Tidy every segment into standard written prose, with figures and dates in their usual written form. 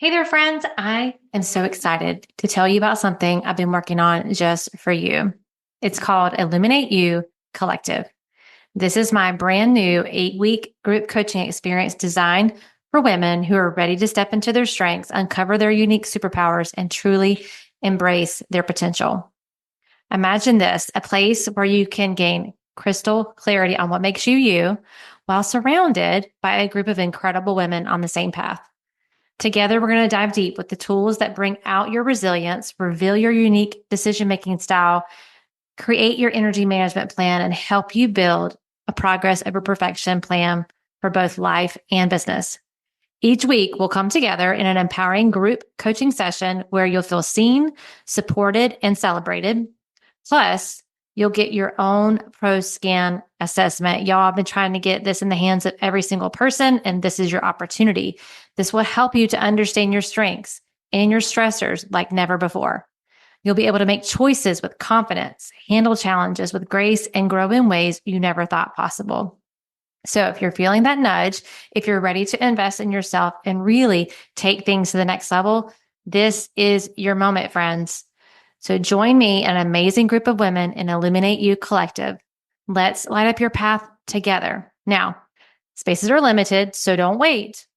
Hey there, friends. I am so excited to tell you about something I've been working on just for you. It's called Illuminate You Collective. This is my brand new 8-week group coaching experience designed for women who are ready to step into their strengths, uncover their unique superpowers, and truly embrace their potential. Imagine this, a place where you can gain crystal clarity on what makes you you while surrounded by a group of incredible women on the same path. Together, we're going to dive deep with the tools that bring out your resilience, reveal your unique decision-making style, create your energy management plan, and help you build a progress over perfection plan for both life and business. Each week, we'll come together in an empowering group coaching session where you'll feel seen, supported, and celebrated. Plus, you'll get your own pro scan assessment. Y'all, I've been trying to get this in the hands of every single person, and this is your opportunity. This will help you to understand your strengths and your stressors like never before. You'll be able to make choices with confidence, handle challenges with grace, and grow in ways you never thought possible. So if you're feeling that nudge, if you're ready to invest in yourself and really take things to the next level, this is your moment, friends. So join me and an amazing group of women in Illuminate You Collective. Let's light up your path together. Now, spaces are limited, so don't wait.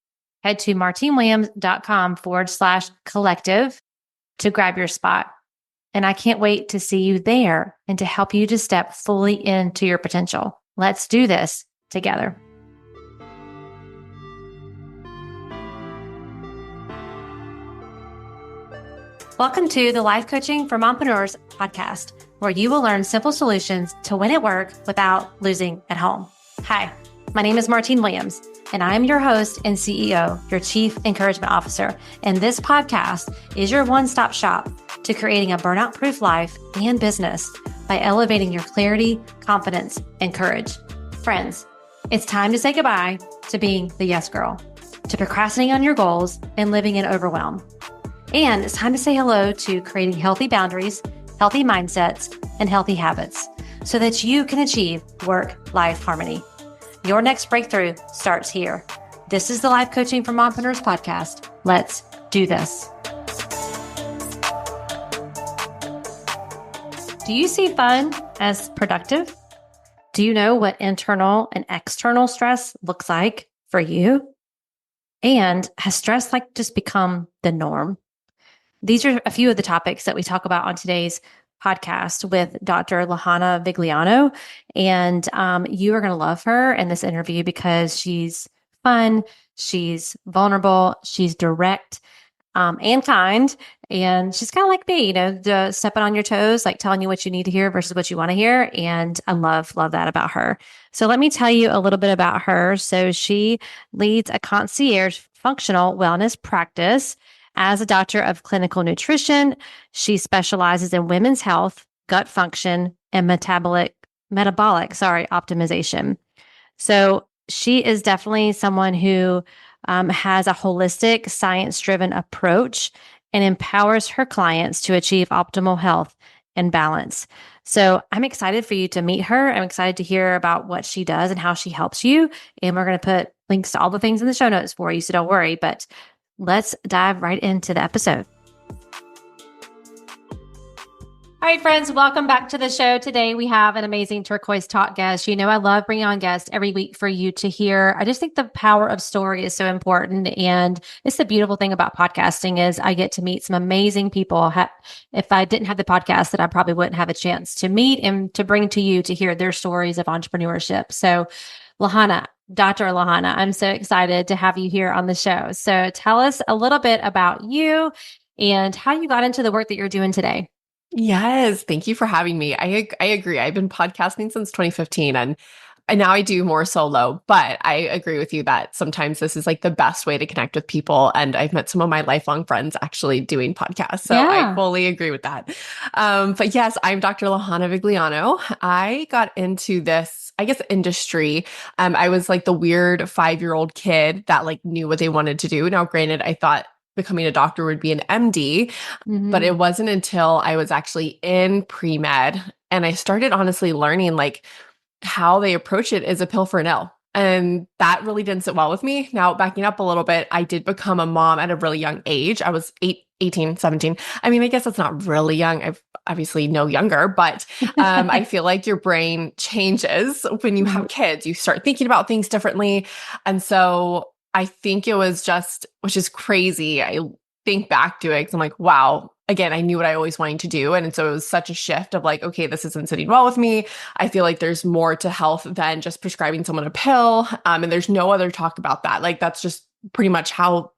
Head to martinwilliams.com/collective to grab your spot. And I can't wait to see you there and to help you to step fully into your potential. Let's do this together. Welcome to the Life Coaching for Mompreneurs podcast, where you will learn simple solutions to win at work without losing at home. Hi, my name is Martine Williams, and I'm your host and CEO, your Chief Encouragement Officer. And this podcast is your one-stop shop to creating a burnout-proof life and business by elevating your clarity, confidence, and courage. Friends, it's time to say goodbye to being the yes girl, to procrastinating on your goals and living in overwhelm. And it's time to say hello to creating healthy boundaries, healthy mindsets, and healthy habits so that you can achieve work-life harmony. Your next breakthrough starts here. This is the Life Coaching for Mompreneurs podcast. Let's do this. Do you see fun as productive? Do you know what internal and external stress looks like for you? And has stress just become the norm? These are a few of the topics that we talk about on today's podcast with Dr. Lahana Vigliano. And you are going to love her in this interview because she's fun, she's vulnerable, she's direct and kind. And she's kind of like me, stepping on your toes, like telling you what you need to hear versus what you want to hear. And I love that about her. So let me tell you a little bit about her. So she leads a concierge functional wellness practice. As a doctor of clinical nutrition, she specializes in women's health, gut function, and metabolic optimization. So she is definitely someone who has a holistic, science-driven approach and empowers her clients to achieve optimal health and balance. So I'm excited for you to meet her. I'm excited to hear about what she does and how she helps you. And we're going to put links to all the things in the show notes for you, so don't worry. But let's dive right into the episode. All right, friends, welcome back to the show. Today, we have an amazing Turquoise Talk guest. I love bringing on guests every week for you to hear. I just think the power of story is so important. And it's the beautiful thing about podcasting is I get to meet some amazing people. If I didn't have the podcast, that I probably wouldn't have a chance to meet and to bring to you to hear their stories of entrepreneurship. So Lahana, Dr. Lahana, I'm so excited to have you here on the show. So tell us a little bit about you and how you got into the work that you're doing today. Yes, thank you for having me. I agree. I've been podcasting since 2015 and now I do more solo, but I agree with you that sometimes this is like the best way to connect with people. And I've met some of my lifelong friends actually doing podcasts. So I fully agree with that. But yes, I'm Dr. Lahana Vigliano. I got into this, industry. I was like the weird 5-year-old kid that knew what they wanted to do. Now, granted, I thought becoming a doctor would be an MD, but it wasn't until I was actually in pre-med and I started honestly learning how they approach it is a pill for an L. And that really didn't sit well with me. Now, backing up a little bit, I did become a mom at a really young age. I was 18, 17. I mean, I guess that's not really young. I've obviously no younger, but I feel like your brain changes when you have Mhm. kids. You start thinking about things differently. And so I think it was just, which is crazy. I think back to it because I'm like, wow, again, I knew what I always wanted to do. And so it was such a shift of like, okay, this isn't sitting well with me. I feel like there's more to health than just prescribing someone a pill. And there's no other talk about that. Like, that's just pretty much how,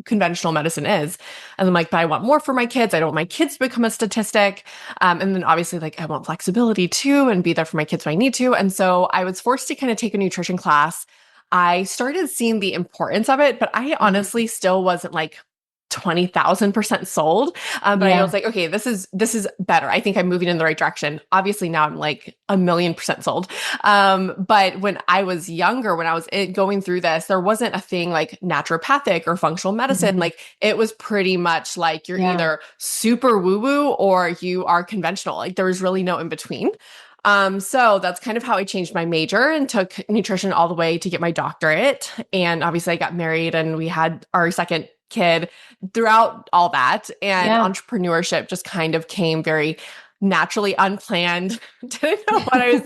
conventional medicine is. And I'm like, but I want more for my kids. I don't want my kids to become a statistic. And then obviously, like, I want flexibility too and be there for my kids when I need to. And so I was forced to kind of take a nutrition class. I started seeing the importance of it, but I Mhm. honestly still wasn't like 20,000% sold. But I was Yeah. like, okay, this is better. I think I'm moving in the right direction. Obviously now I'm like 1,000,000% sold. But when I was younger, when I was going through this, there wasn't a thing like naturopathic or functional medicine. Mhm. Like it was pretty much like you're Yeah. either super woo woo or you are conventional. Like there was really no in between. So that's kind of how I changed my major and took nutrition all the way to get my doctorate. And obviously I got married and we had our second kid throughout all that. And Yeah. entrepreneurship just kind of came very naturally unplanned. Didn't know what I was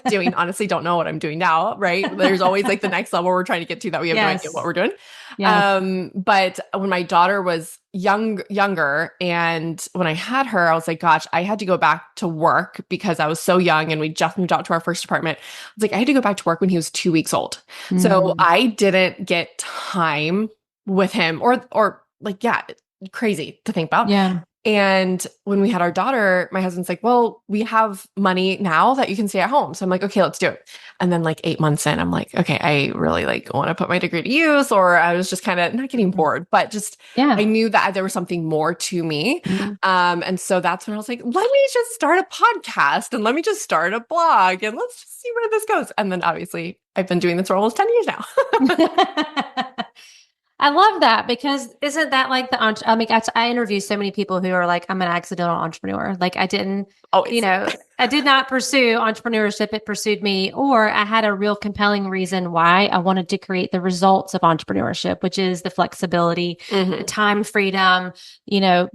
doing. Honestly, don't know what I'm doing now, right? There's always like the next level we're trying to get to that we have no idea what Yes. we're doing. Yes. But when my daughter was younger, and when I had her, I was like, gosh, I had to go back to work because I was so young and we just moved out to our first apartment. I was like, I had to go back to work when he was 2 weeks old. So Mm. I didn't get time with him or like, yeah, crazy to think about. Yeah. And when we had our daughter, my husband's like, well, we have money now that you can stay at home. So I'm like, okay, let's do it. And then like 8 months in, I'm like, okay, I really like want to put my degree to use, or I was just kind of not getting Mhm. bored, but just, I Yeah. knew that there was something more to me. Mhm. And so that's when I was like, let me just start a podcast and let me just start a blog and let's just see where this goes. And then obviously I've been doing this for almost 10 years now. I love that because isn't that like I mean, I interview so many people who are like, I'm an accidental entrepreneur. Like I didn't, Always. I did not pursue entrepreneurship. It pursued me, or I had a real compelling reason why I wanted to create the results of entrepreneurship, which is the flexibility, the Hmm. time freedom,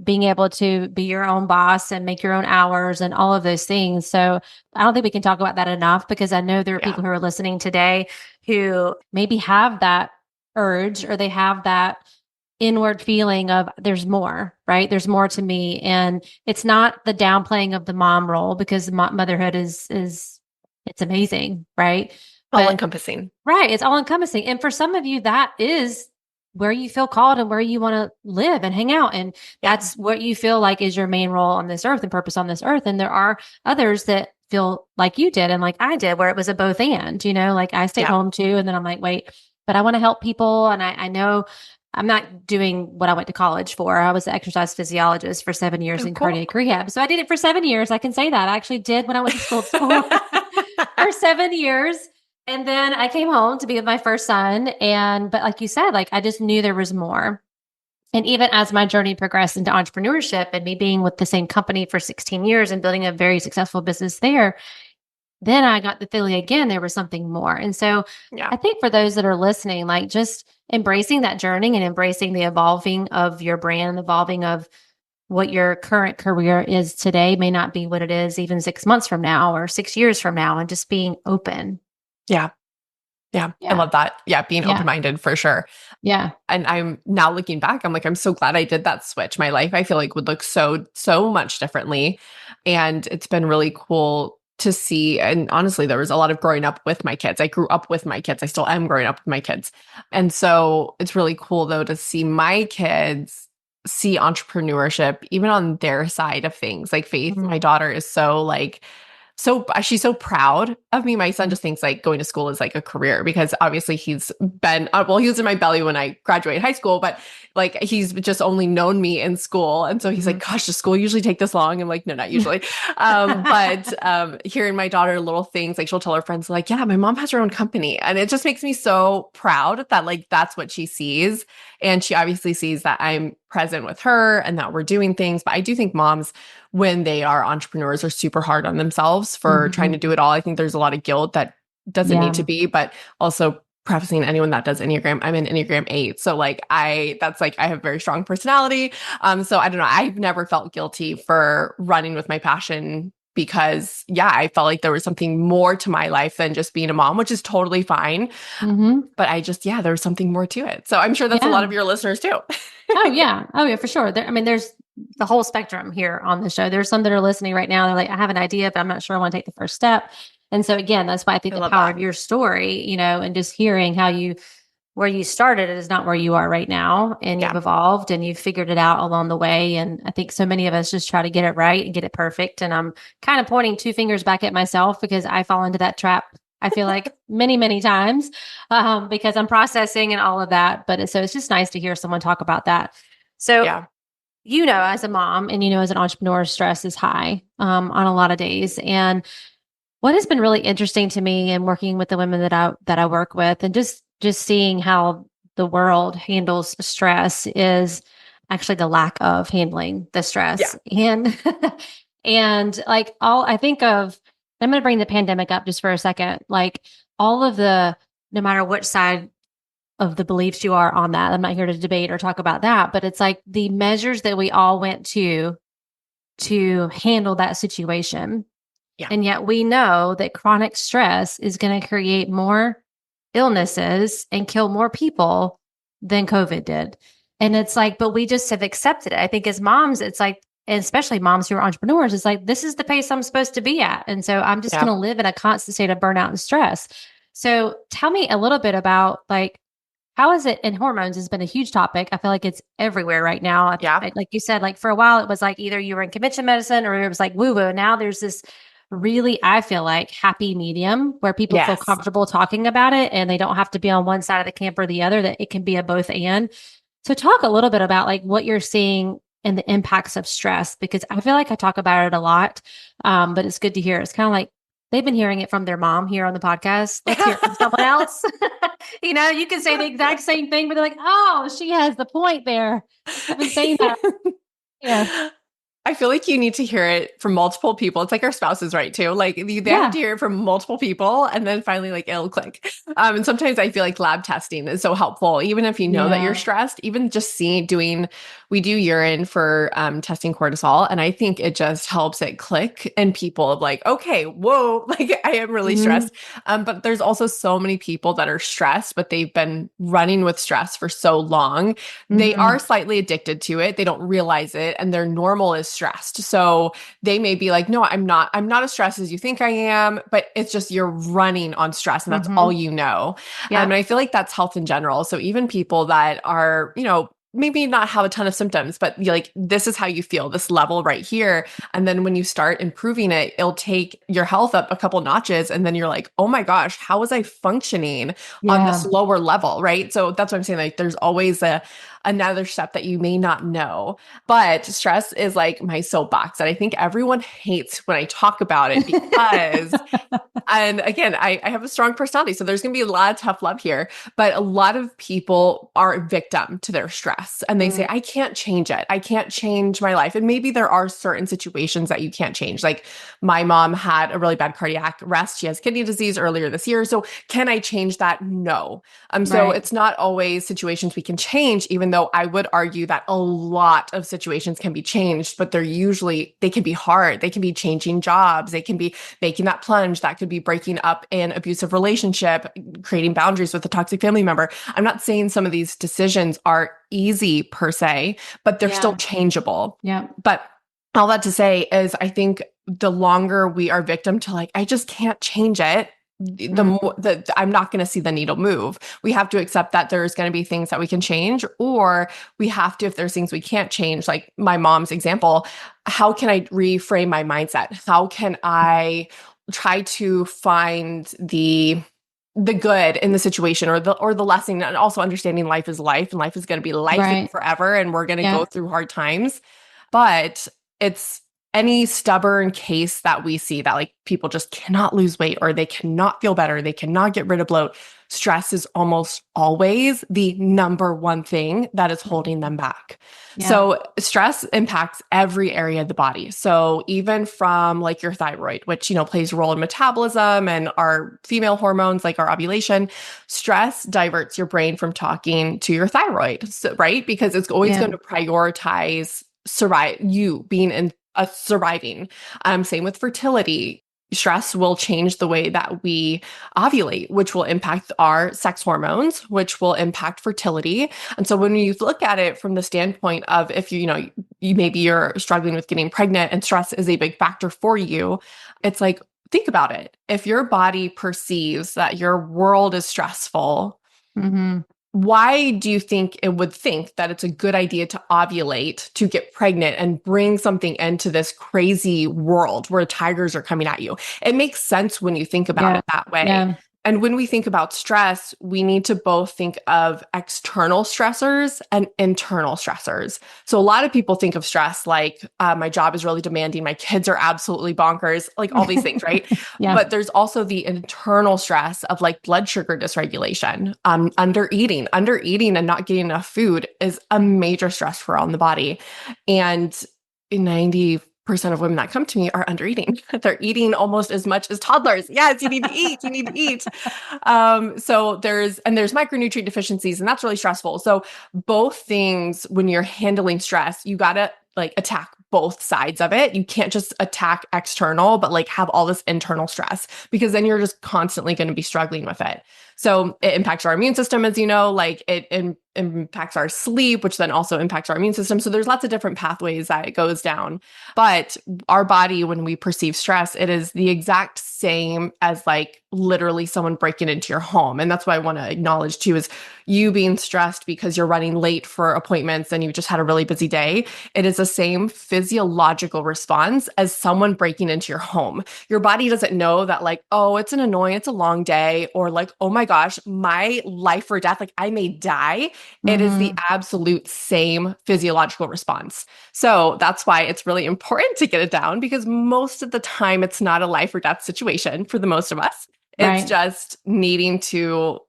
being able to be your own boss and make your own hours and all of those things. So I don't think we can talk about that enough because I know there are Yeah. people who are listening today who maybe have that urge or they have that inward feeling of there's more, right? There's more to me. And it's not the downplaying of the mom role because motherhood is it's amazing, right? All But encompassing. right, it's all encompassing. And for some of you, that is where you feel called and where you want to live and hang out. And Yeah. that's what you feel like is your main role on this earth and purpose on this earth. And there are others that feel like you did and like I did, where it was a both and, like I stayed Yeah. home too. And then I'm like, wait, but I want to help people. And I know I'm not doing what I went to college for. I was an exercise physiologist for 7 years Oh, in cool. cardiac rehab. So I did it for 7 years. I can say that. I actually did when I went to school for 7 years. And then I came home to be with my first son. But like you said, like I just knew there was more. And even as my journey progressed into entrepreneurship and me being with the same company for 16 years and building a very successful business there, then I got the feeling again, there was something more. And so Yeah. I think for those that are listening, like just embracing that journey and embracing the evolving of your brand, the evolving of what your current career is today may not be what it is even 6 months from now or 6 years from now, and just being open. Yeah. Yeah. I Yeah. love that. Yeah. Being Yeah. open-minded for sure. Yeah. And I'm now looking back, I'm like, I'm so glad I did that switch. My life, I feel like would look so much differently. And it's been really cool to see. And honestly, there was a lot of growing up with my kids. I grew up with my kids. I still am growing up with my kids. And so it's really cool though to see my kids see entrepreneurship even on their side of things. Like Faith, Mhm. my daughter, is so she's so proud of me. My son Mhm. just thinks like going to school is like a career because obviously he's been, well, he was in my belly when I graduated high school, but like he's just only known me in school. And so he's like, Mhm. gosh, does school usually take this long? I'm like, no, not usually. But hearing my daughter little things, like she'll tell her friends like, yeah, my mom has her own company. And it just makes me so proud that like, that's what she sees. And she obviously sees that I'm present with her and that we're doing things. But I do think moms, when they are entrepreneurs, are super hard on themselves for trying to Mhm. do it all. I think there's a lot of guilt that doesn't need to Yeah. be, but also prefacing anyone that does Enneagram, I'm an Enneagram 8. So like that's like I have very strong personality. So I don't know. I've never felt guilty for running with my passion because yeah, I felt like there was something more to my life than just being a mom, which is totally fine. Hmm. But yeah, there was something more to it. So I'm sure that's a lot Yeah. of your listeners too. Oh yeah. Oh yeah, for sure. I mean, there's the whole spectrum here on the show. There's some that are listening right now. They're like, I have an idea, but I'm not sure I want to take the first step. And so again, that's why I think I the love power that. of your story, and just hearing where you started is not where you are right now. And you've Yeah. evolved and you've figured it out along the way. And I think so many of us just try to get it right and get it perfect. And I'm kind of pointing two fingers back at myself because I fall into that trap. I feel like many, many times because I'm processing and all of that. So it's just nice to hear someone talk about that. So, Yeah. as a mom and, as an entrepreneur, stress is high on a lot of days. And what has been really interesting to me in working with the women that I work with and just seeing how the world handles stress is actually the lack of handling the Yeah. stress. And and like all I think of I'm going to bring the pandemic up just for a second. Like all of the no matter which side of the beliefs you are on that. I'm not here to debate or talk about that, but it's like the measures that we all went to handle that situation. Yeah. And yet we know that chronic stress is going to create more illnesses and kill more people than COVID did. And it's like, but we just have accepted it. I think as moms, it's like, and especially moms who are entrepreneurs, it's like, this is the pace I'm supposed to be at. And so I'm just going Yeah. to live in a constant state of burnout and stress. So tell me a little bit about like, how is it? And hormones has been a huge topic. I feel like it's everywhere right now. Yeah. Like you said, like for a while, it was like either you were in convention medicine or it was like woo woo. Now there's this really, I feel like, happy medium where people feel Yes. comfortable talking about it and they don't have to be on one side of the camp or the other, that it can be a both and. So talk a little bit about like what you're seeing and the impacts of stress, because I feel like I talk about it a lot. But it's good to hear. It's kind of like they've been hearing it from their mom here on the podcast. Let's hear it from someone else. You can say the exact same thing, but they're like, oh, she has the point there. I've been saying that. Yeah. I feel like you need to hear it from multiple people. It's like our spouses, right? Too. Like they have Yeah. to hear it from multiple people and then finally like it'll click. And sometimes I feel like lab testing is so helpful. Even if you know that you're Yeah. stressed, even just we do urine for testing cortisol. And I think it just helps it click in people of like, okay, whoa, like I am really Hmm. stressed. But there's also so many people that are stressed, but they've been running with stress for so long. They are Hmm. slightly addicted to it. They don't realize it. And their normal is stressed. So they may be like, no, I'm not as stressed as you think I am, but it's just you're running on stress and that's all Hmm. you know. And Yeah. I feel like that's health in general. So even people that are, maybe not have a ton of symptoms, but you're like, this is how you feel, this level right here. And then when you start improving it, it'll take your health up a couple notches. And then you're like, oh my gosh, how was I functioning on this Yeah. lower level? Right. So that's what I'm saying. Like there's always another step that you may not know. But stress is like my soapbox. And I think everyone hates when I talk about it because and again, I have a strong personality, so there's going to be a lot of tough love here. But a lot of people are a victim to their stress and they say, Mm, I can't change it. I can't change my life. And maybe there are certain situations that you can't change. Like my mom had a really bad cardiac arrest. She has kidney disease earlier this year. So can I change that? No. So right. it's not always situations we can change, even though I would argue that a lot of situations can be changed, but they can be hard. They can be changing jobs. They can be making that plunge. That could be breaking up an abusive relationship, creating boundaries with a toxic family member. I'm not saying some of these decisions are easy per se, but they're still Yeah. changeable. Yeah. But all that to say is, I think the longer we are victim to like, I just can't change it, the Mm, more that I'm not going to see the needle move. We have to accept that there's going to be things that we can change, or we have to, if there's things we can't change, like my mom's example, how can I reframe my mindset? How can I try to find the good in the situation, or the lesson, and also understanding life is life and life is going to be life right. forever and we're going to go Yeah. through hard times, but it's any stubborn case that we see that like people just cannot lose weight or they cannot feel better, they cannot get rid of bloat, stress is almost always the number one thing that is holding them back. Yeah. So stress impacts every area of the body. So even from like your thyroid, which, plays a role in metabolism and our female hormones, like our ovulation, stress diverts your brain from talking to your thyroid, so, right? Because it's always going to prioritize you being in surviving. Same with fertility. Stress will change the way that we ovulate, which will impact our sex hormones, which will impact fertility. And so when you look at it from the standpoint of if you maybe you're struggling with getting pregnant and stress is a big factor for you, it's like, think about it. If your body perceives that your world is stressful, why do you think it would think that it's a good idea to ovulate, to get pregnant and bring something into this crazy world where tigers are coming at you? It makes sense when you think about it that way. Yeah. And when we think about stress, we need to both think of external stressors and internal stressors. So a lot of people think of stress like my job is really demanding, my kids are absolutely bonkers, like all these things, right? Yeah. But there's also the internal stress of like blood sugar dysregulation, undereating and not getting enough food is a major stressor on the body. And 90% of women that come to me are undereating. They're eating almost as much as toddlers. Yes, you need to eat. You need to eat. So there's micronutrient deficiencies, and that's really stressful. So both things, when you're handling stress, you gotta like attack both sides of it. You can't just attack external, but like have all this internal stress, because then you're just constantly going to be struggling with it. So it impacts our immune system, as you know, like it impacts our sleep, which then also impacts our immune system. So there's lots of different pathways that it goes down. But our body, when we perceive stress, it is the exact same as like literally someone breaking into your home. And that's what I want to acknowledge too, is you being stressed because you're running late for appointments and you just had a really busy day. It is the same physiological response as someone breaking into your home. Your body doesn't know that like, oh, it's an annoying, it's a long day, or like, oh my gosh, my life or death, like I may die. It is the absolute same physiological response. So that's why it's really important to get it down, because most of the time it's not a life or death situation for the most of us. It's just needing to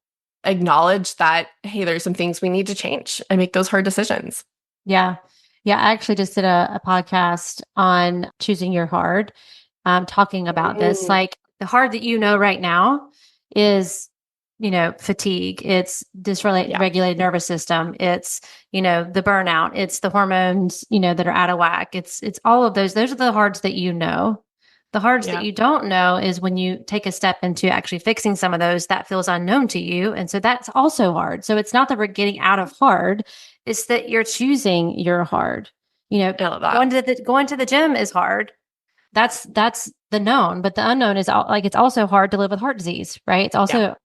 acknowledge that, hey, there's some things we need to change and make those hard decisions. Yeah. Yeah. I actually just did a podcast on choosing your hard, talking about this. Like the hard that right now is, fatigue. It's dysregulated nervous system. It's, the burnout. It's the hormones, that are out of whack. It's all of those. Those are the hards that The hards that you don't know is when you take a step into actually fixing some of those, that feels unknown to you. And so that's also hard. So it's not that we're getting out of hard, it's that you're choosing your hard. Going to the gym is hard. That's the known, but the unknown is it's also hard to live with heart disease, right? It's also,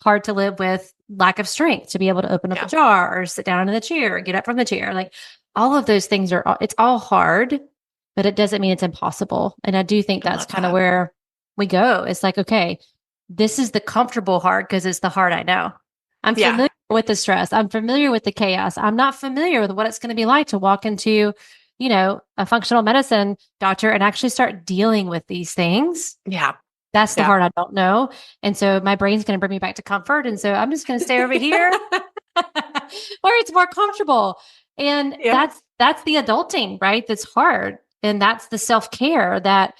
hard to live with lack of strength to be able to open up a jar or sit down in the chair or get up from the chair. Like all of those things it's all hard, but it doesn't mean it's impossible. And I do think that's kind of where we go. It's like, okay, this is the comfortable hard because it's the hard I know. I'm familiar with the stress. I'm familiar with the chaos. I'm not familiar with what it's going to be like to walk into, a functional medicine doctor and actually start dealing with these things. Yeah. That's the hard I don't know. And so my brain's going to bring me back to comfort. And so I'm just going to stay over here where it's more comfortable. And that's the adulting, right? That's hard. And that's the self-care that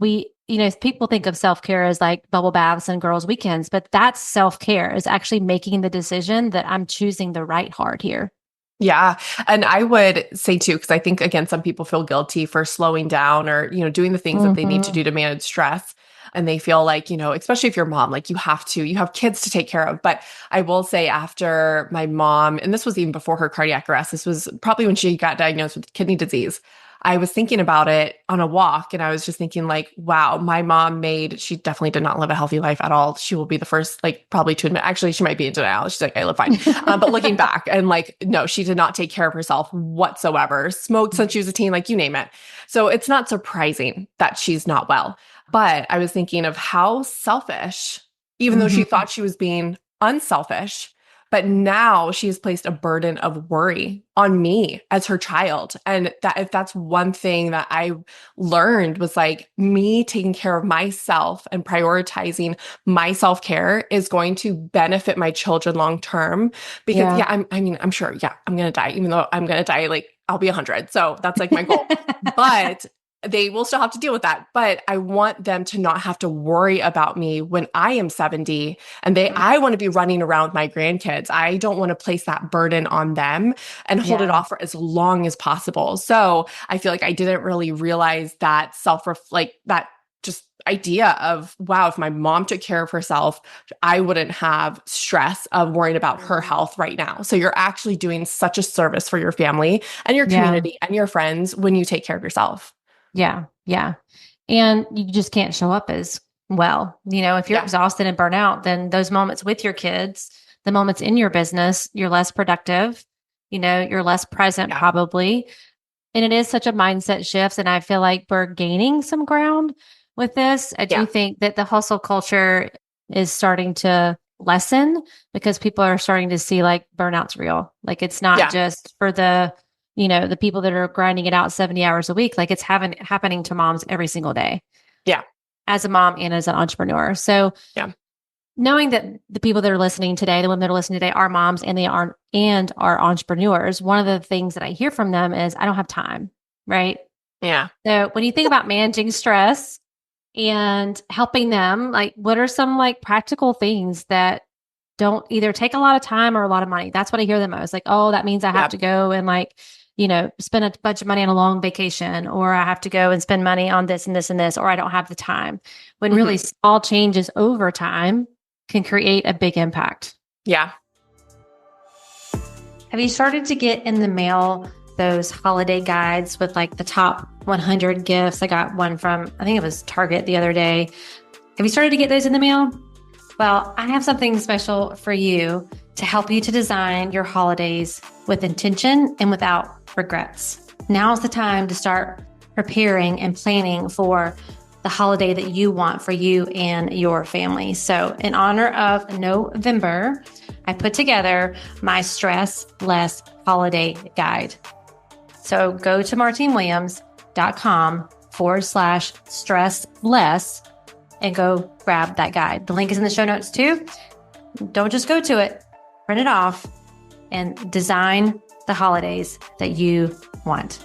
people think of self-care as like bubble baths and girls' weekends, but that's self-care, is actually making the decision that I'm choosing the right hard here. Yeah. And I would say too, because I think, again, some people feel guilty for slowing down or, doing the things that they need to do to manage stress. And they feel like, especially if you're a mom, like you have kids to take care of. But I will say after my mom, and this was even before her cardiac arrest, this was probably when she got diagnosed with kidney disease. I was thinking about it on a walk and I was just thinking like, wow, my mom she definitely did not live a healthy life at all. She will be the first, like probably to admit, actually, she might be in denial. She's like, I live fine. But looking back and like, no, she did not take care of herself whatsoever. Smoked since she was a teen, like you name it. So it's not surprising that she's not well. But I was thinking of how selfish, even though she thought she was being unselfish, But now she has placed a burden of worry on me as her child. And that if that's one thing that I learned was like me taking care of myself and prioritizing my self-care is going to benefit my children long term. Because Yeah. I'm sure, yeah, I'm gonna die, even though I'm gonna die like I'll be 100. So that's like my goal. But they will still have to deal with that. But I want them to not have to worry about me when I am 70 and I want to be running around with my grandkids. I don't want to place that burden on them and hold it Yeah. off for as long as possible. So I feel like I didn't really realize that like that just idea of, wow, if my mom took care of herself, I wouldn't have stress of worrying about her health right now. So you're actually doing such a service for your family and your Yeah. community and your friends when you take care of yourself. Yeah. Yeah. And you just can't show up as well. If you're Yeah. exhausted and burnt out, then those moments with your kids, the moments in your business, you're less productive, you're less present Yeah. probably. And it is such a mindset shift. And I feel like we're gaining some ground with this. I do Yeah. think that the hustle culture is starting to lessen because people are starting to see like burnout's real. Like it's not Yeah. just for the people that are grinding it out 70 hours a week. Like it's happening to moms every single day Yeah. as a mom and as an entrepreneur. So Yeah. knowing that the people that are listening today, the women that are listening today are moms and are entrepreneurs, one of the things that I hear from them is I don't have time, right? Yeah. So when you think about managing stress and helping them, like what are some like practical things that don't either take a lot of time or a lot of money? That's what I hear the most. Like, oh, that means I have Yeah. to go and like, spend a bunch of money on a long vacation, or I have to go and spend money on this and this and this, or I don't have the time. When really Mhm. small changes over time can create a big impact. Yeah. Have you started to get in the mail those holiday guides with like the top 100 gifts? I got one from, I think it was Target the other day. Have you started to get those in the mail? Well, I have something special for you to help you to design your holidays with intention and without regrets. Now's the time to start preparing and planning for the holiday that you want for you and your family. So in honor of November, I put together my Stress Less Holiday Guide. So go to martinewilliams.com/stress less and go grab that guide. The link is in the show notes too. Don't just go to it, print it off and design the holidays that you want.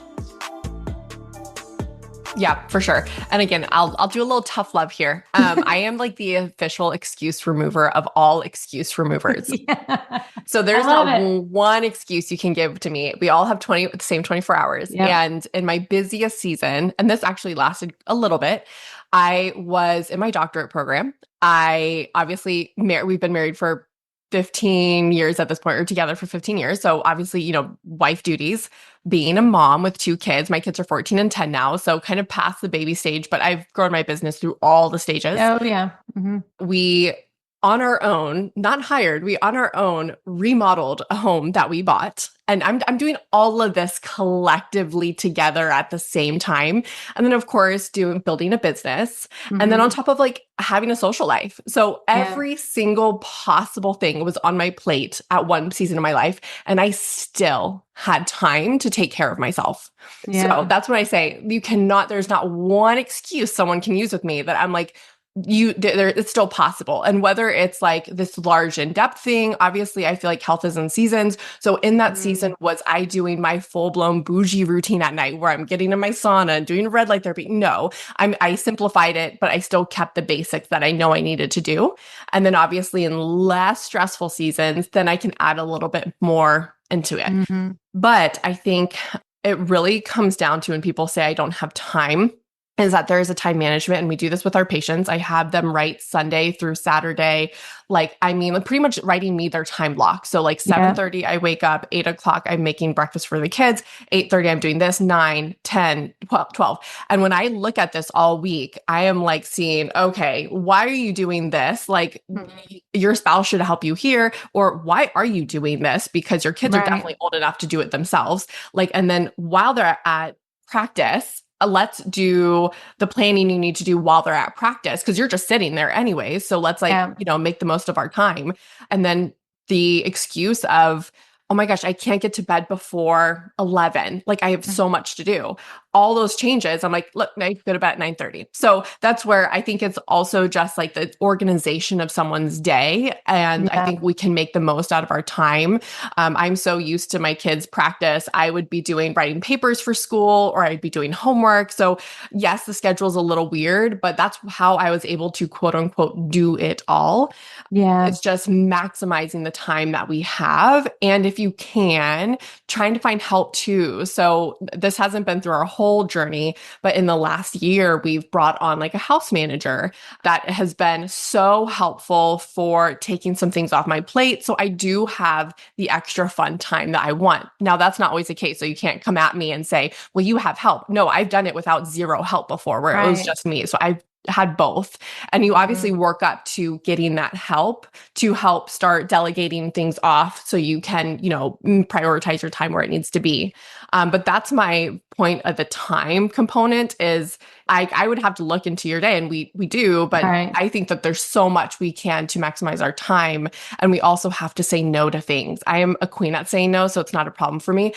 Yeah, for sure. And again, I'll do a little tough love here. I am like the official excuse remover of all excuse removers. Yeah. So there's I love not it. one excuse you can give to me. We all have the same 24 hours. Yep. And in my busiest season, and this actually lasted a little bit, I was in my doctorate program. I obviously we've been married for 15 years at this point, or together for 15 years. So obviously, wife duties, being a mom with two kids. My kids are 14 and 10 now. So kind of past the baby stage, but I've grown my business through all the stages. Oh, yeah. Mm-hmm. We on our own, not hired, we on our own remodeled a home that we bought. And I'm doing all of this collectively together at the same time. And then of course building a business. Mm-hmm. And then on top of like having a social life. So Yeah. every single possible thing was on my plate at one season of my life. And I still had time to take care of myself. Yeah. So that's what I say. There's not one excuse someone can use with me that I'm like, it's still possible. And whether it's like this large in-depth thing, obviously I feel like health is in seasons. So in that season, was I doing my full-blown bougie routine at night where I'm getting in my sauna and doing red light therapy? No, I simplified it, but I still kept the basics that I know I needed to do. And then obviously in less stressful seasons, then I can add a little bit more into it. Mm-hmm. But I think it really comes down to when people say I don't have time, is that there is a time management, and we do this with our patients. I have them write Sunday through Saturday. Pretty much writing me their time block. So like 7:30, I wake up, 8:00, I'm making breakfast for the kids. 8:30, I'm doing this, 9, 10, 12. And when I look at this all week, I am like seeing, okay, why are you doing this? Like your spouse should help you here. Or why are you doing this? Because your kids are definitely old enough to do it themselves. And then while they're at practice, let's do the planning you need to do while they're at practice, because you're just sitting there anyway. So let's make the most of our time. And then the excuse of, oh my gosh, I can't get to bed before 11. Like I have so much to do. All those changes, I'm like, look, I go to bed at 9:30. So that's where I think it's also just like the organization of someone's day. And I Yeah. think we can make the most out of our time. I'm so used to my kids' practice. I would be writing papers for school, or I'd be doing homework. So yes, the schedule's a little weird, but that's how I was able to quote unquote do it all. Yeah. It's just maximizing the time that we have. And if you can, trying to find help too. So this hasn't been through our whole journey, but in the last year, we've brought on like a house manager that has been so helpful for taking some things off my plate. So I do have the extra fun time that I want. Now, that's not always the case. So you can't come at me and say, well, you have help. No, I've done it without zero help before, where it was Right. just me. So I've had both. And you obviously Mhm. work up to getting that help to help start delegating things off so you can, prioritize your time where it needs to be. But that's my point of the time component is I would have to look into your day, and we do, but Right. I think that there's so much we can to maximize our time. And we also have to say no to things. I am a queen at saying no, so it's not a problem for me.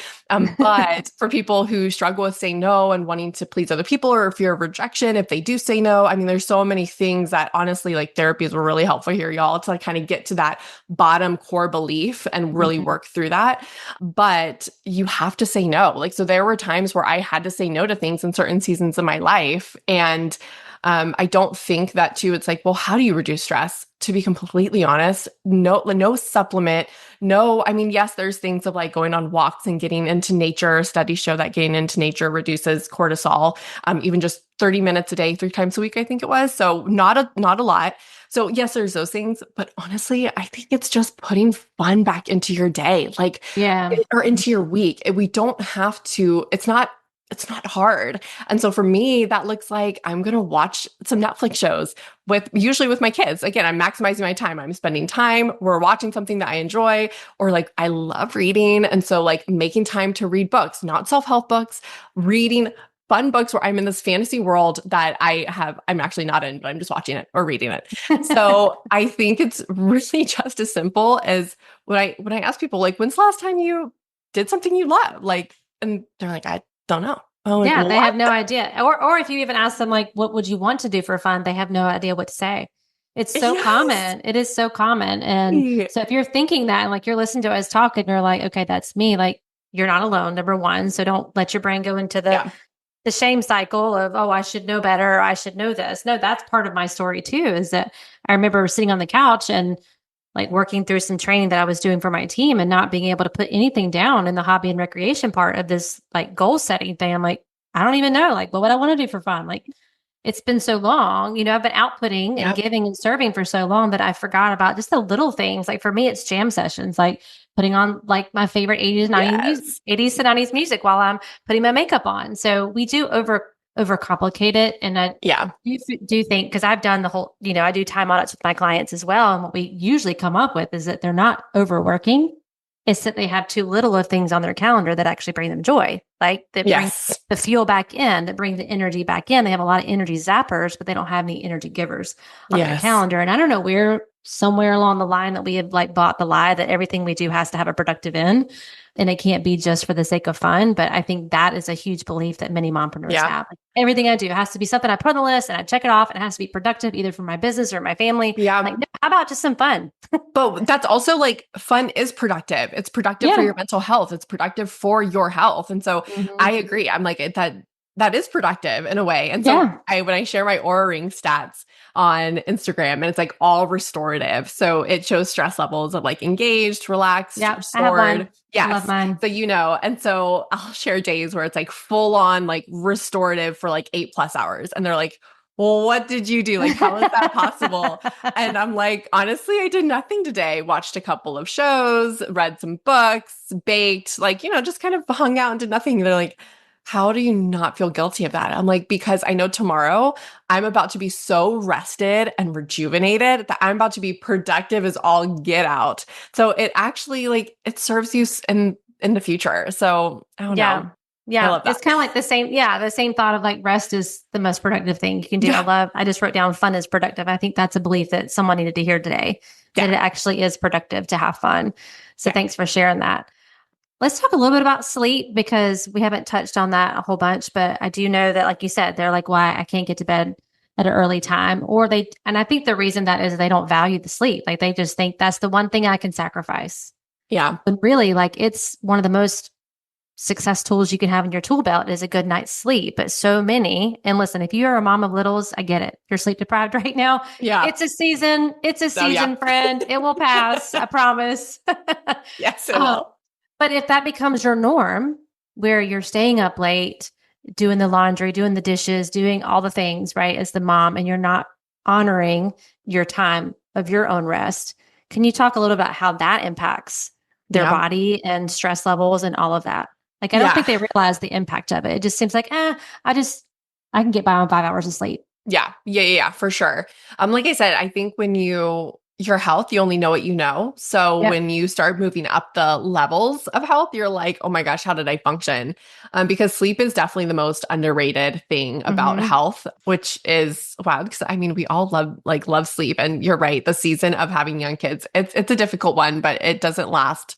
But for people who struggle with saying no and wanting to please other people, or fear of rejection, if they do say no, I mean, there's so many things that honestly, like therapies were really helpful here, y'all, to like kind of get to that bottom core belief and really Mhm. work through that. But you have to say no. Like, so there were times where I had to say no to things in certain seasons of my life. And I don't think that too. It's like, well, how do you reduce stress? To be completely honest, no supplement. No, I mean, yes, there's things of like going on walks and getting into nature. Studies show that getting into nature reduces cortisol, even just 30 minutes a day, 3 times a week, I think it was. So not a lot. So yes, there's those things, but honestly, I think it's just putting fun back into your day, like, Yeah. or into your week. We don't have to, it's not hard. And so for me, that looks like I'm going to watch some Netflix shows usually with my kids. Again, I'm maximizing my time. I'm spending time. We're watching something that I enjoy, or like I love reading. And so like making time to read books, not self-help books, reading fun books where I'm in this fantasy world that I'm actually not in, but I'm just watching it or reading it. So I think it's really just as simple as when I ask people, like, when's the last time you did something you love? Like, and they're like, I don't know. I'm like, Yeah, they what? have no idea. Or if you even ask them like what would you want to do for fun, they have no idea what to say. It's so Yes. common. It is so common. And so if you're thinking that and like you're listening to us talk and you're like, okay, that's me, like you're not alone, number one. So don't let your brain go into Yeah. the shame cycle of, oh, I should know better, or I should know this. No, that's part of my story too, is that I remember sitting on the couch and like working through some training that I was doing for my team and not being able to put anything down in the hobby and recreation part of this like goal setting thing. I'm like, I don't even know, like, what would I want to do for fun? Like, it's been so long, I've been outputting and Yep. giving and serving for so long that I forgot about just the little things. Like for me, it's jam sessions, like putting on like my favorite 80s, 90s music, Yes. 80s to 90s music while I'm putting my makeup on. So we do overcomplicate it. And I Yeah. do think, because I've done the whole, I do time audits with my clients as well. And what we usually come up with is that they're not overworking. It's that they have too little of things on their calendar that actually bring them joy, like that bring Yes. the fuel back in, that bring the energy back in. They have a lot of energy zappers, but they don't have any energy givers on their Yes. calendar. And I don't know, we're somewhere along the line that we have like bought the lie that everything we do has to have a productive end and it can't be just for the sake of fun. But I think that is a huge belief that many mompreneurs Yeah. have. Like, everything I do has to be something I put on the list and I check it off and it has to be productive either for my business or my family. Yeah. Like, no, how about just some fun? But that's also like fun is productive. It's productive for Yeah. your mental health. It's productive for your health. And so I Mhm. agree. I'm like that is productive in a way. And so Yeah. when I share my Aura Ring stats on Instagram, and it's like all restorative. So it shows stress levels of like engaged, relaxed, Yeah. I have restored. one. I love Yes. mine. So and so I'll share days where it's like full on like restorative for like 8+ hours. And they're like, well, what did you do? Like, how is that possible? And I'm like, honestly, I did nothing today. Watched a couple of shows, read some books, baked, like, just kind of hung out and did nothing. They're like, how do you not feel guilty of that? I'm like, because I know tomorrow I'm about to be so rested and rejuvenated that I'm about to be productive as all get out. So it actually like it serves you in the future. So I don't Yeah. know. I Yeah. love that. It's kind of like the same thought of like rest is the most productive thing you can do. Yeah. I just wrote down fun is productive. I think that's a belief that someone needed to hear today, that Yeah. it actually is productive to have fun. So Yeah. thanks for sharing that. Let's talk a little bit about sleep because we haven't touched on that a whole bunch, but I do know that, like you said, they're like, why I can't get to bed at an early time. And I think the reason that is they don't value the sleep. Like they just think that's the one thing I can sacrifice. Yeah. But really, like it's one of the most success tools you can have in your tool belt is a good night's sleep. But so many, and listen, if you are a mom of littles, I get it. You're sleep deprived right now. Yeah. It's a season. It's a Oh, yeah. season, friend. It will pass. I promise. Yes, it Uh, will. but if that becomes your norm, where you're staying up late, doing the laundry, doing the dishes, doing all the things, right, as the mom, and you're not honoring your time of your own rest, can you talk a little about how that impacts their Yeah. body and stress levels and all of that? Like, I don't Yeah. think they realize the impact of it. It just seems like, I can get by on 5 hours of sleep. Yeah. Yeah. Yeah. Yeah, for sure. Like I said, I think when your health, you only know what you know. So Yep. when you start moving up the levels of health, you're like, oh my gosh, how did I function? Because sleep is definitely the most underrated thing about Mm-hmm. health, which is wow. Because I mean, we all love sleep, and you're right. The season of having young kids, it's a difficult one, but it doesn't last.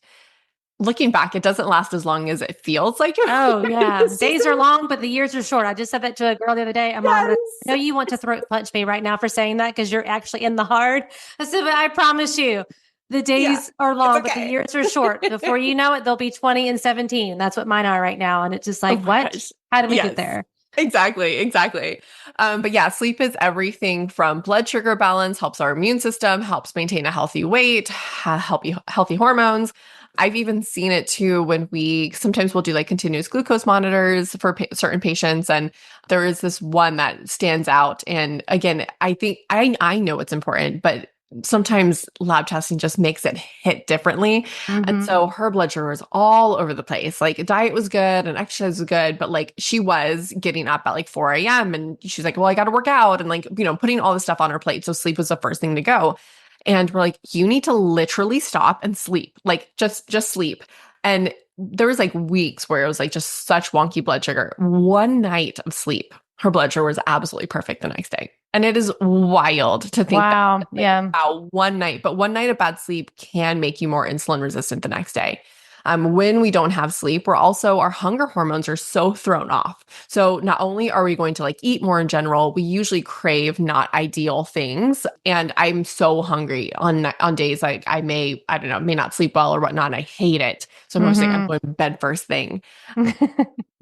Looking back, it doesn't last as long as it feels like it Oh, would during the yeah. Days are season. long, but the years are short. I just said that to a girl the other day. I'm on. I know Yes. you want to throat punch me right now for saying that because you're actually in the hard. I said, but I promise you, the Yeah. days are It's long, but the okay. years are short. Before you know it, they'll be 20 and 17. That's what mine are right now. And it's just Oh like, my what? gosh. How did we get Yes. there? Exactly, exactly. But yeah, sleep is everything from blood sugar balance, helps our immune system, helps maintain a healthy weight, healthy hormones. I've even seen it too when we sometimes we'll do like continuous glucose monitors for certain patients, and there is this one that stands out. And again, I think I know it's important, but sometimes lab testing just makes it hit differently. And Mm-hmm. so her blood sugar was all over the place. Like diet was good and exercise was good, but like she was getting up at like 4 a.m. and she's like, well, I got to work out and like, putting all this stuff on her plate. So sleep was the first thing to go. And we're like, you need to literally stop and sleep, like just sleep. And there was like weeks where it was like just such wonky blood sugar. One night of sleep, her blood sugar was absolutely perfect the next day. And it is wild to think that, Wow. like, Yeah. wow, one night of bad sleep can make you more insulin resistant the next day. When we don't have sleep, our hunger hormones are so thrown off. So not only are we going to like eat more in general, we usually crave not ideal things. And I'm so hungry on days like I don't know, may not sleep well or whatnot. And I hate it. So I'm always like, I'm Mm-hmm. going to bed first thing.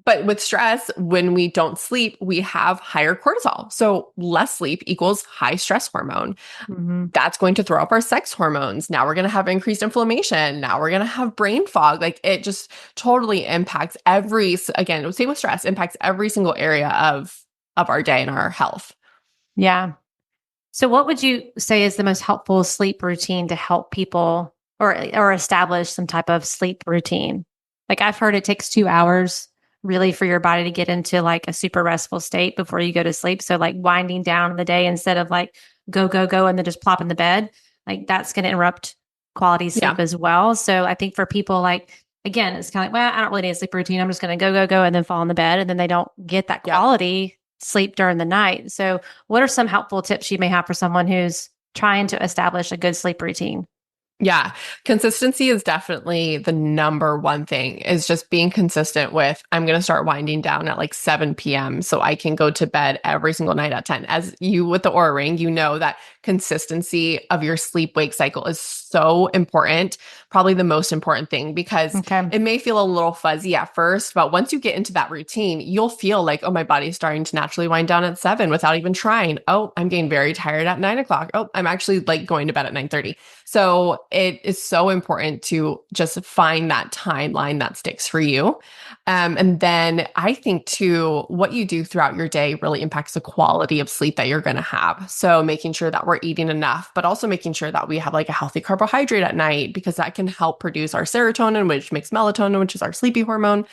But with stress, when we don't sleep, we have higher cortisol. So less sleep equals high stress hormone. Mm-hmm. That's going to throw up our sex hormones. Now we're going to have increased inflammation. Now we're going to have brain fog. Like it just totally impacts again, same with stress, impacts every single area of our day and our health. Yeah. So what would you say is the most helpful sleep routine to help people or establish some type of sleep routine? Like I've heard it takes 2 hours really for your body to get into like a super restful state before you go to sleep. So like winding down the day instead of like go, go, go, and then just plop in the bed, like that's going to interrupt quality sleep Yeah. as well. So I think for people like, again, it's kind of like, well, I don't really need a sleep routine. I'm just going to go, go, go, and then fall in the bed. And then they don't get that Yep. quality sleep during the night. So what are some helpful tips you may have for someone who's trying to establish a good sleep routine? Yeah. Consistency is definitely the number one thing is just being consistent with, I'm going to start winding down at like 7 p.m. so I can go to bed every single night at 10. As you with the Oura Ring, you know that consistency of your sleep wake cycle is so important, probably the most important thing because Okay. it may feel a little fuzzy at first, but once you get into that routine, you'll feel like, oh, my body's starting to naturally wind down at 7 without even trying. Oh, I'm getting very tired at 9 o'clock. Oh, I'm actually like going to bed at 9:30. So it is so important to just find that timeline that sticks for you. And then I think too, what you do throughout your day really impacts the quality of sleep that you're going to have. So making sure that we're eating enough, but also making sure that we have like a healthy carbohydrate at night, because that can help produce our serotonin, which makes melatonin, which is our sleepy hormone.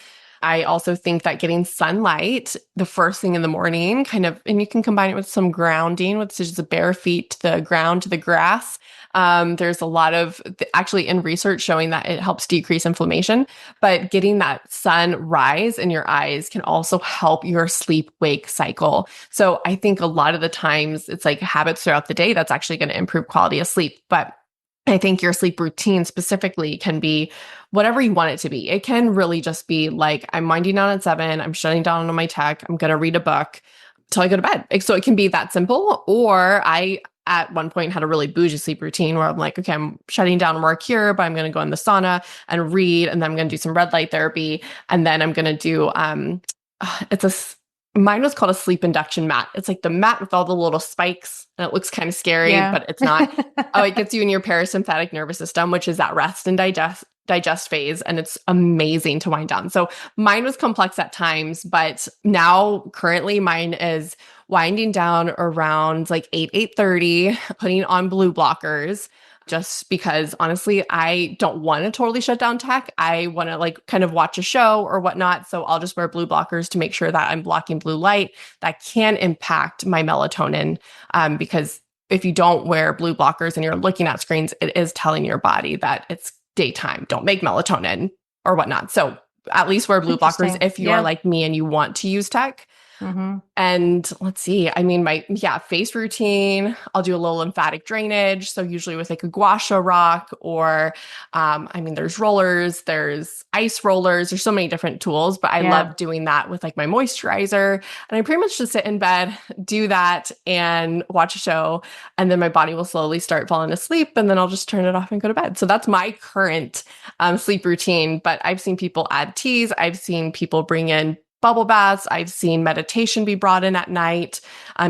I also think that getting sunlight the first thing in the morning and you can combine it with some grounding, which is the bare feet to the ground, to the grass. There's a lot of actually in research showing that it helps decrease inflammation, but getting that sunrise in your eyes can also help your sleep wake cycle. So I think a lot of the times it's like habits throughout the day that's actually going to improve quality of sleep. But I think your sleep routine specifically can be whatever you want it to be. It can really just be like, I'm winding down at 7, I'm shutting down on my tech, I'm going to read a book till I go to bed. So it can be that simple. Or I, at one point, had a really bougie sleep routine where I'm like, okay, I'm shutting down work here, but I'm going to go in the sauna and read, and then I'm going to do some red light therapy. And then I'm going to do, it's a, mine was called a sleep induction mat. It's like the mat with all the little spikes, and it looks kind of scary, but it's not. Oh, it gets you in your parasympathetic nervous system, which is that rest and digest phase. And it's amazing to wind down. So mine was complex at times, but now currently mine is winding down around like 8:30, putting on blue blockers, just because honestly, I don't want to totally shut down tech. I want to like kind of watch a show or whatnot. So I'll just wear blue blockers to make sure that I'm blocking blue light that can impact my melatonin. Because if you don't wear blue blockers and you're looking at screens, it is telling your body that it's daytime. Don't make melatonin or whatnot. So at least wear blue blockers if you are like me and you want to use tech. Mm-hmm. And let's see, I mean, face routine, I'll do a little lymphatic drainage. So usually with like a gua sha rock or, there's rollers, there's ice rollers, there's so many different tools, but I love doing that with like my moisturizer. And I pretty much just sit in bed, do that and watch a show. And then my body will slowly start falling asleep, and then I'll just turn it off and go to bed. So that's my current sleep routine. But I've seen people add teas. I've seen people bring in bubble baths. I've seen meditation be brought in at night,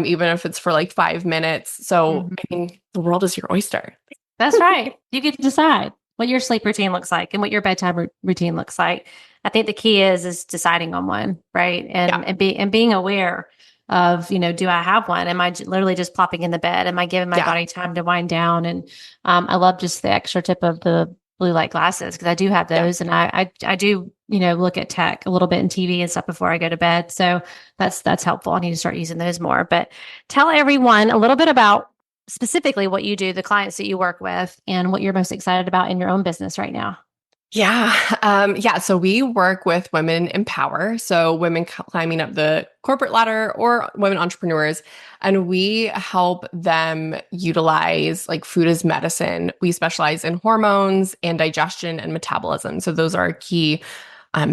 even if it's for like 5 minutes. So, I mean, the world is your oyster. That's right. You get to decide what your sleep routine looks like and what your bedtime routine looks like. I think the key is deciding on one, right? And being aware of, do I have one? Am I literally just plopping in the bed? Am I giving my body time to wind down? And I love just the extra tip of the blue light glasses, because I do have those, and I do look at tech a little bit in TV and stuff before I go to bed. So that's helpful. I need to start using those more. But tell everyone a little bit about specifically what you do, the clients that you work with, and what you're most excited about in your own business right now. So we work with women in power. So women climbing up the corporate ladder or women entrepreneurs, and we help them utilize like food as medicine. We specialize in hormones and digestion and metabolism. So those are our key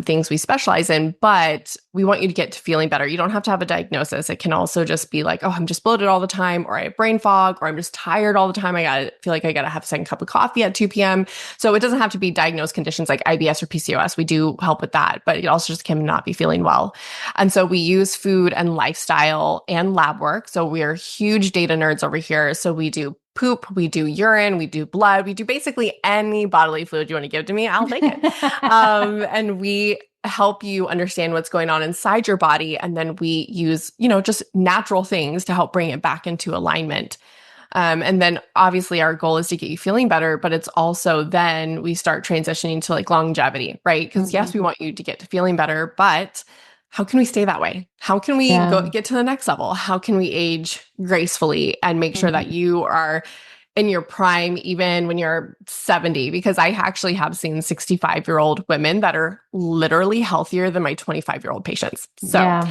things we specialize in, but we want you to get to feeling better. You don't have to have a diagnosis. It can also just be like, oh, I'm just bloated all the time, or I have brain fog, or I'm just tired all the time. I feel like I got to have a second cup of coffee at 2 p.m. So it doesn't have to be diagnosed conditions like IBS or PCOS. We do help with that, but it also just can not be feeling well. And so we use food and lifestyle and lab work. So we are huge data nerds over here. So we do poop, we do urine, we do blood, we do basically any bodily fluid you want to give to me, I'll take it. And we help you understand what's going on inside your body. And then we use, just natural things to help bring it back into alignment. And then obviously our goal is to get you feeling better, but it's also then we start transitioning to like longevity, right? Because yes, we want you to get to feeling better, but how can we stay that way? How can we get to the next level? How can we age gracefully and make sure that you are in your prime, even when you're 70? Because I actually have seen 65-year-old women that are literally healthier than my 25-year-old patients. So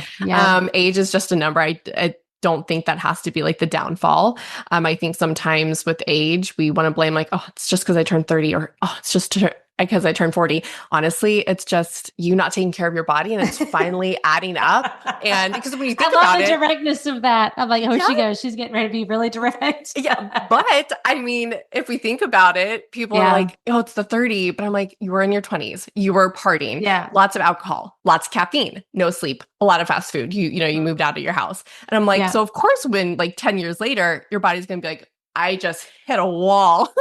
age is just a number. I don't think that has to be like the downfall. I think sometimes with age, we want to blame like, oh, it's just because I turned 30, or oh, it's just because I turned 40. Honestly, it's just you not taking care of your body, and it's finally adding up. And because when you think about it, I love the directness of that. I'm like, she goes. She's getting ready to be really direct. But I mean, if we think about it, people are like, oh, it's the 30. But I'm like, you were in your 20s. You were partying. Lots of alcohol, lots of caffeine, no sleep, a lot of fast food. You moved out of your house. And I'm like, so of course, when like 10 years later, your body's going to be like, I just hit a wall.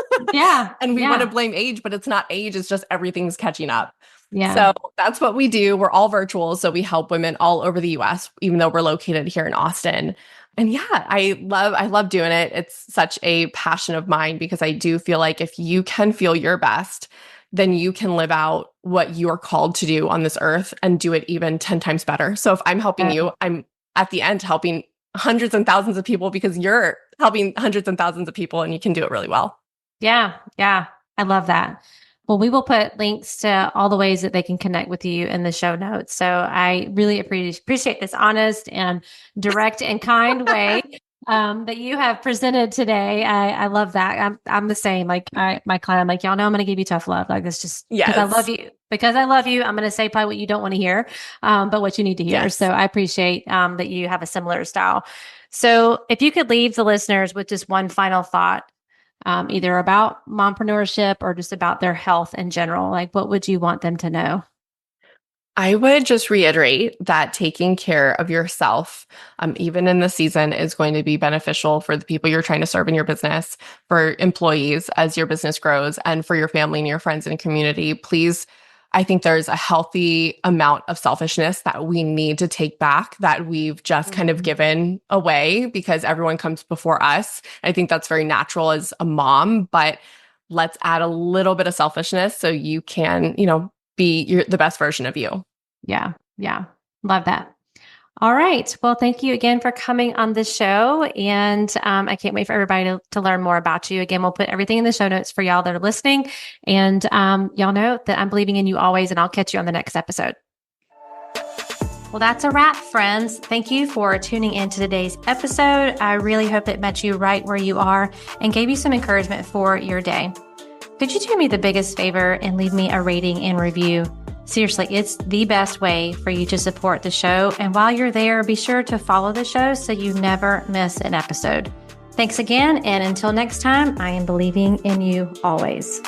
And we want to blame age, but it's not age. It's just everything's catching up. So that's what we do. We're all virtual. So we help women all over the US, even though we're located here in Austin. And I love doing it. It's such a passion of mine, because I do feel like if you can feel your best, then you can live out what you are called to do on this earth and do it even 10 times better. So if I'm helping you, I'm at the end helping hundreds and thousands of people because you're helping hundreds and thousands of people and you can do it really well. Yeah. Yeah. I love that. Well, we will put links to all the ways that they can connect with you in the show notes. So I really appreciate this honest and direct and kind way that you have presented today. I love that. I'm the same. Like my client, I'm like, y'all know I'm going to give you tough love. Like, this just because I love you. Because I love you, I'm going to say probably what you don't want to hear, but what you need to hear. Yes. So I appreciate that you have a similar style. So if you could leave the listeners with just one final thought, either about mompreneurship or just about their health in general, like what would you want them to know? I would just reiterate that taking care of yourself, even in the season, is going to be beneficial for the people you're trying to serve in your business, for employees as your business grows, and for your family and your friends and community. Please, I think there's a healthy amount of selfishness that we need to take back that we've just kind of given away because everyone comes before us. I think that's very natural as a mom, but let's add a little bit of selfishness so you can, be the best version of you. Yeah. Yeah. Love that. All right. Well, thank you again for coming on the show. And I can't wait for everybody to learn more about you. Again, we'll put everything in the show notes for y'all that are listening. And y'all know that I'm believing in you always, and I'll catch you on the next episode. Well, that's a wrap, friends. Thank you for tuning in to today's episode. I really hope it met you right where you are and gave you some encouragement for your day. Could you do me the biggest favor and leave me a rating and review? Seriously, it's the best way for you to support the show. And while you're there, be sure to follow the show so you never miss an episode. Thanks again. And until next time, I am believing in you always.